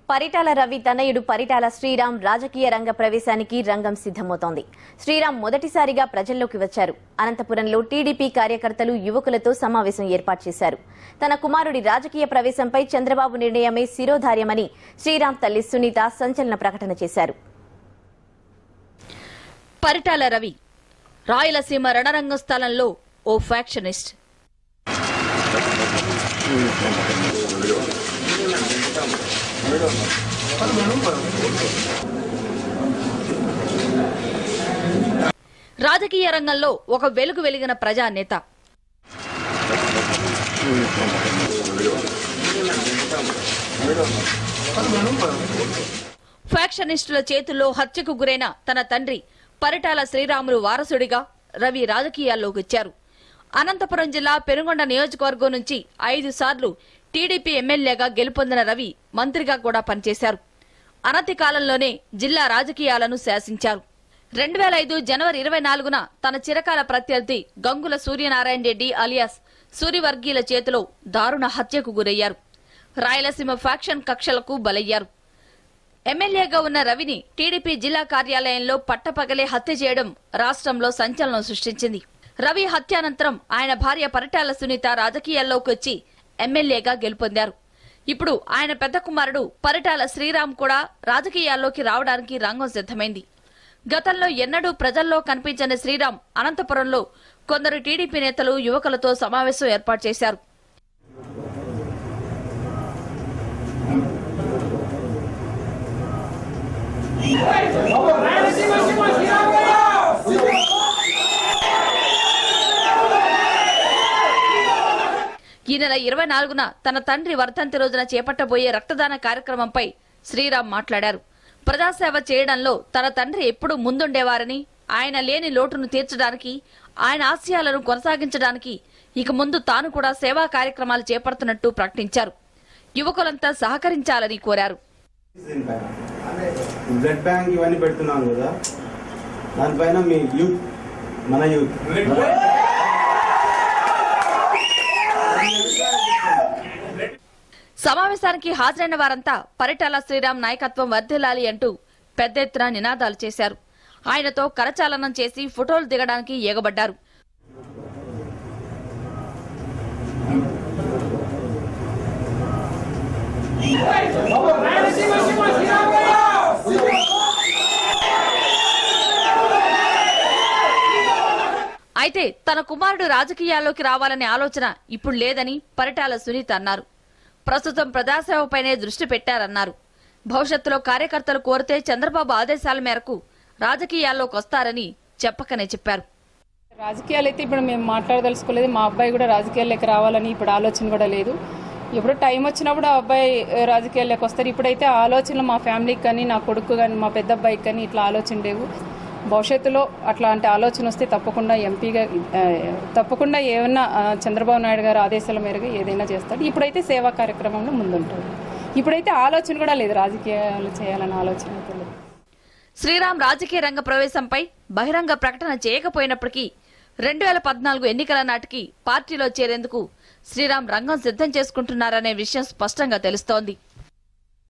పరిటాల రవి తనయుడు పరిటాల శ్రీరామ్ రాజకీయ రంగ ప్రవేశానికి రంగం సిద్ధమవుతోంది. శ్రీరామ్ మొదటిసారిగా ప్రజల్లోకి వచ్చారు. అనంతపురంలో టీడీపీ కార్యకర్తలు యువకులతో సమావేశం ఏర్పాటు చేశారు. తన కుమారుడి రాజకీయ ప్రవేశంపై చంద్రబాబు నిర్ణయమే శిరోధార్యమని శ్రీరామ్ తల్లి సునీత సంచలన ప్రకటన చేశారు. పరిటాల రవి రాయలసీమ రణరంగ స్థలంలో ఓ ఫ్యాక్షనిస్ట్. రాజకీయ రంగంలో ఒక వెలుగు వెలిగిన ప్రజానేత. ఫ్యాక్షనిస్టుల చేతుల్లో హత్యకు గురైన తన తండ్రి పరిటాల శ్రీరాములు వారసుడిగా రవి రాజకీయాల్లోకి వచ్చారు. అనంతపురం జిల్లా పెనుగొండ నియోజకవర్గం నుంచి 5 సార్లు టీడీపీ ఎమ్మెల్యేగా గెలుపొందిన రవి మంత్రిగా కూడా పనిచేశారు. అనతి కాలంలోనే జిల్లా రాజకీయాలను శాసించారు. 2005 జనవరి 24న తన చిరకాల ప్రత్యర్థి గంగుల సూర్యనారాయణ రెడ్డి అలియాస్ సూరివర్గీయుల చేతిలో దారుణ హత్యకు గురయ్యారు. రాయలసీమ ఫ్యాక్షన్ కక్షలకు బలయ్యారు. ఎమ్మెల్యేగా ఉన్న రవిని టీడీపీ జిల్లా కార్యాలయంలో పట్టపగలే హత్య చేయడం రాష్ట్రంలో సంచలనం సృష్టించింది. రవి హత్యానంతరం ఆయన భార్య పరిటాల సునీత రాజకీయాల్లోకి వచ్చి ఎమ్మెల్యేగా గెలుపొందారు. ఇప్పుడు ఆయన పెద్ద కుమారుడు పరిటాల శ్రీరామ్ కూడా రాజకీయాల్లోకి రావడానికి రంగం సిద్ధమైంది. గతంలో ఎన్నడూ ప్రజల్లో కనిపించని శ్రీరామ్ అనంతపురంలో కొందరు టీడీపీ నేతలు యువకులతో సమావేశం ఏర్పాటు చేశారు. ఈ నెల 24న తన తండ్రి వర్ధంతి రోజున చేపట్టబోయే రక్తదాన కార్యక్రమంపై శ్రీరామ్ మాట్లాడారు. ప్రజాసేవ చేయడంలో తన తండ్రి ఎప్పుడూ ముందుండేవారని, ఆయన లేని లోటును తీర్చడానికి, ఆయన ఆశయాలను కొనసాగించడానికి ఇక ముందు తాను కూడా సేవా కార్యక్రమాలు చేపడుతున్నట్టు ప్రకటించారు. యువకులంతా సహకరించాలని కోరారు. బ్లడ్ బ్యాంక్ ఇవన్నీ పెడుతున్నాం కదా, దానిపైన మీ యూత్, మన యూత్ సమావేశానికి హాజరైన వారంతా పరిటాల శ్రీరామ్ నాయకత్వం వర్ధిల్లాలి అంటూ పెద్ద ఎత్తున నినాదాలు చేశారు. ఆయనతో కరచాలనం చేసి ఫోటోలు దిగడానికి ఎగబడ్డారు. అయితే తన కుమారుడు రాజకీయాల్లోకి రావాలనే ఆలోచన ఇప్పుడు లేదని పరిటాల సునీత అన్నారు. ప్రస్తుతం ప్రజాసేవపైనే దృష్టి పెట్టారన్నారు. భవిష్యత్తులో కార్యకర్తలు కోరితే చంద్రబాబు ఆదేశాల మేరకు రాజకీయాల్లోకి వస్తారని చెప్పకనే చెప్పారు. రాజకీయాలు అయితే ఇప్పుడు మేము మాట్లాడదలుచుకోలేదు. మా అబ్బాయి కూడా రాజకీయాల్లోకి రావాలని ఇప్పుడు ఆలోచన కూడా లేదు. ఎప్పుడు టైం వచ్చినప్పుడు ఆ అబ్బాయి రాజకీయాల్లోకి వస్తారు. ఇప్పుడైతే ఆలోచనలు మా ఫ్యామిలీకి కానీ, నా కొడుకు కానీ, మా పెద్ద అబ్బాయికి కానీ ఇట్లా ఆలోచన లేవు. భవిష్యత్తులో అట్లాంటి ఆలోచన వస్తే తప్పకుండా ఎంపీగా తప్పకుండా ఏమన్నా చంద్రబాబు నాయుడు గారు ఆదేశాల మేరకు ఏదైనా చేస్తాడు. ఇప్పుడైతే సేవా కార్యక్రమంలో ముందుంటాడు. ఇప్పుడైతే ఆలోచన కూడా లేదు, రాజకీయాలు చేయాలన్న ఆలోచన అయితే లేదు. శ్రీరామ్ రాజకీయ రంగ ప్రవేశంపై బహిరంగ ప్రకటన చేయకపోయినప్పటికీ 2014 ఎన్నికల నాటికి పార్టీలో చేరేందుకు శ్రీరామ్ రంగం సిద్ధం చేసుకుంటున్నారనే విషయం స్పష్టంగా తెలుస్తోంది.